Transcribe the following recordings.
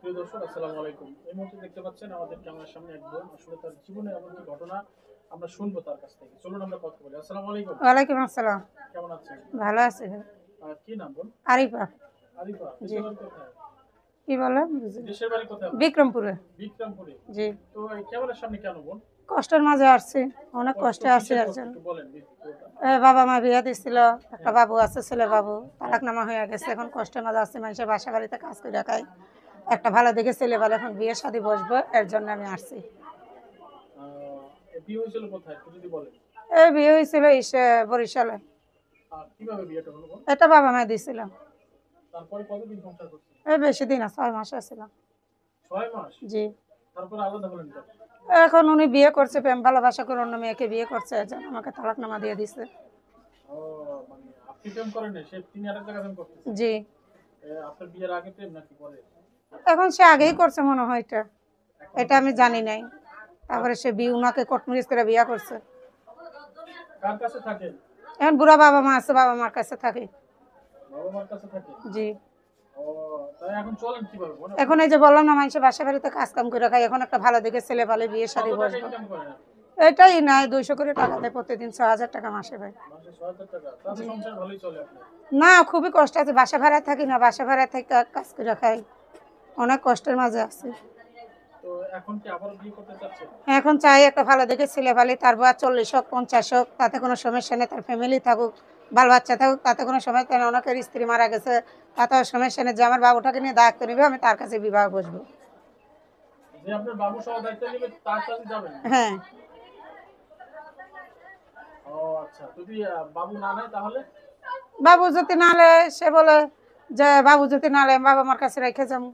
প্রিয় দর্শক আসসালামু আলাইকুম। এই মুহূর্তে দেখতে পাচ্ছেন আমাদের ক্যামেরার সামনে এক বোন, আসলে তার জীবনের এমন কি ঘটনা আমরা শুনবো তার কাছ থেকে। চলুন আমরা কথা বলি। আসসালামু আলাইকুম। ওয়ালাইকুম আসসালাম। কেমন আছেন? ভালো আছি। কি নাম বোন? আরিফা। আরিফা। জি। দেশের বাড়ি কোথায়? কি বলেন? দেশের বাড়ি কোথায় আপনার? বিক্রমপুরে। বিক্রমপুরে। জি। তো এই ক্যামেরার সামনে কেন বোন? কষ্টের মাঝে আসছি, অনেক কষ্ট কষ্টে আছি কিসের আর কষ্ট জন্য। একটু বলেন বিস্তারিত। বাবা মা বিয়ে দিছিল, একটা বাবু আছে, ছেলে বাবু, তালাকনামা হয়ে গেছে। এখন কষ্টের মাঝে আসছি, মানুষের বাসা বাড়িতে কাজ করে খাই। একটা ভালো দেখে ছেলে ভালো, এখন বিয়ে শাদী বসবো, এর জন্য আমি আসছি। বিয়ে হয়েছিল কোথায় একটু যদি বলেন। এই বিয়ে হয়েছিল বরিশালে। কিভাবে বিয়েটা হলো বোন? এটা বাবা মা দিছিল। তারপরে কতদিন সংসার করছেন? এই বেশি দিন না, 6 মাস আসছিলাম। 6 মাস? জি। তারপরে আলাদা হলেন কেন? এখন উনি বিয়ে করছে, প্রেম ভালোবাসা করে অন্য মেয়েকে বিয়ে করছে, এর জন্য আমাকে তালাকনামা দিয়ে দিছে। ও মানে আপনি প্রেম করেন না, তিনি আরেক জায়গায় প্রেম করতেছে। জি। আপনার বিয়ের আগে প্রেম নাকি পরে? এখন সে আগেই করছে মনে হয়, এটা আমি জানি নাই। তারপরে সে উনাকে কোর্টম্যারেজ করে বিয়ে করছে। কার কাছে থাকেন? এখন বুড়া বাবা মা আছে, বাবা মার কাছে থাকি। বাবা মার কাছে থাকেন? জি। ও তাই এখন চলেন কিভাবে বোন? এখন এই যে বললাম না, মানুষের বাসা বাড়িতে কাজ কাম করে খাই। এখন একটা ভালো দেখে ছেলে পালে বিয়ে শাদী কত টাকা বসবো। ইনকাম করেন আপনি? এটাই নাই, 200 করে টাকা দেয় প্রতিদিন, 6,000 টাকা মাসে ভাই। মাসে ৬০০০ টাকা? তাতে সংসার ভালোই চলে আপনার? না, খুবই কষ্ট আছে। বাসা ভাড়া থাকি না, বাসা ভাড়া থেকে কাজ করে খাই, অনেক কষ্টের মাঝে আছি। তো এখন কি আবার বিয়ে করতে চাচ্ছেন? এখন চাই একটা ভালো দেখে ছেলে পালি, তার বয়স 40 হোক 50 হোক, তাতে কোনো সমস্যা নেই। তার ফ্যামিলি থাকুক, বাল বাচ্চা থাকুক, তাতে কোনো সমস্যা নেই। অনেকের স্ত্রী মারা গেছে, তাতেও সমস্যা নেই। যে আমার বাবুটাকে নিয়ে দায়িত্ব নিবে, আমি তার কাছে বিবাহ বসবো। যে আপনার বাবু সহ দায়িত্ব নেবে তার কাছে যাবেন? হ্যাঁ। ও আচ্ছা, যদি বাবু না নেয় তাহলে? বাবু যদি না নেয়, সে বলে যে বাবু যদি না নেয়, বাবা মার কাছে রেখে যাবো।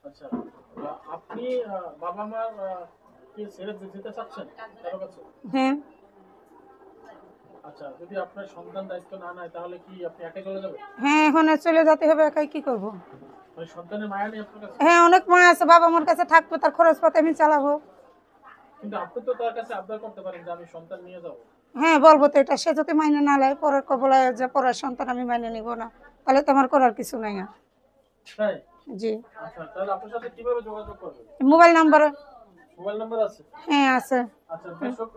আচ্ছা, আপনি বাবা মার কি ছেড়ে যেতে চাচ্ছেন কারো কাছে? হ্যাঁ। আচ্ছা, যদি আপনার সন্তান দায়িত্ব না নেয় তাহলে কি আপনি একাই চলে যাবেন? হ্যাঁ, এখন আর চলে যেতে হবে, একাই কি করবো। মানে সন্তানের মায়া নেই আপনার কাছে? হ্যাঁ, অনেক মায় আছে, বাবা মার কাছে থাকবো, তার খরচ পাতে আমি চালাবো। কিন্তু আপনি তো তার কাছে আবদার করতে পারেন যে আমি সন্তান নিয়ে যাবো। হ্যাঁ, বলবো তো এটা। সে যদি মাইনে না নেয়, পরের কবলে যে পরের সন্তান আমি মাইনে নিব না, তাহলে তো আমার করার কিছু নাই। তাই? জি। আচ্ছা, তাহলে আপনার সাথে কিভাবে যোগাযোগ করবে? Mobile number? মোবাইল নাম্বার আছে? হ্যাঁ, আছে। আচ্ছা দর্শক,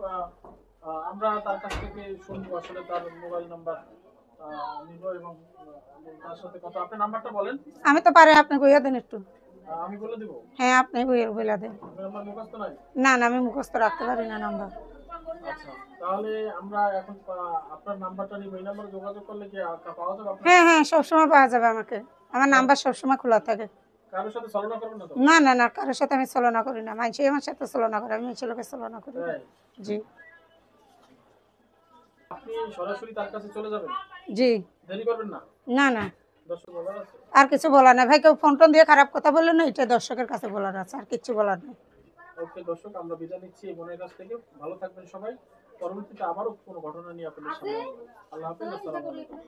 আমরা তার কাছ থেকে শুনবো আসলে তার মোবাইল নাম্বার নিব এবং তার সাথে কথা। আপনার নাম্বারটা বলেন। আমি তো পারি, আপনি বইয়া দেন একটু। আমি বলে দিব? হ্যাঁ, আপনি বইলা দেন। আপনার নাম্বার মুখস্থ নাই? না না, আমি মুখস্থ রাখতে পারি না নাম্বার। আচ্ছা, তাহলে আমরা এখন আপনার নাম্বারটা নিব। এই নাম্বারে যোগাযোগ করলে কি পাওয়া যাবে আপনার? হ্যাঁ হ্যাঁ, সবসময় পাওয়া যাবে আমাকে। আমার নাম্বার সবসময় খোলা থাকে। কারোর সাথে ছলনা করবেন না তো? না না না, কারোর সাথে আমি ছলনা করি না। মানুষই আমার সাথে ছলনা করে, আমি মানুষের লোকের ছলনা করি না। তাই? জি। আপনি সরাসরি তার কাছে চলে যাবেন? জি। দেরি করবেন না? না না, দর্শক বলার আছে? আর কিছু বলার নাই ভাই। কেউ ফোন টোন দিয়ে খারাপ কথা বললে না, এটা দর্শকের কাছে বলার আছে, আর কিছু বলার নেই। ওকে দর্শক, আমরা বিদায় নিচ্ছি এই বোনের কাছ থেকে। ভালো থাকবেন সবাই। পরবর্তীতে আবারও কোনো ঘটনা নিয়ে আপনাদের সামনে আসবো। আল্লাহ হাফেজ। আসসালামু আলাইকুম।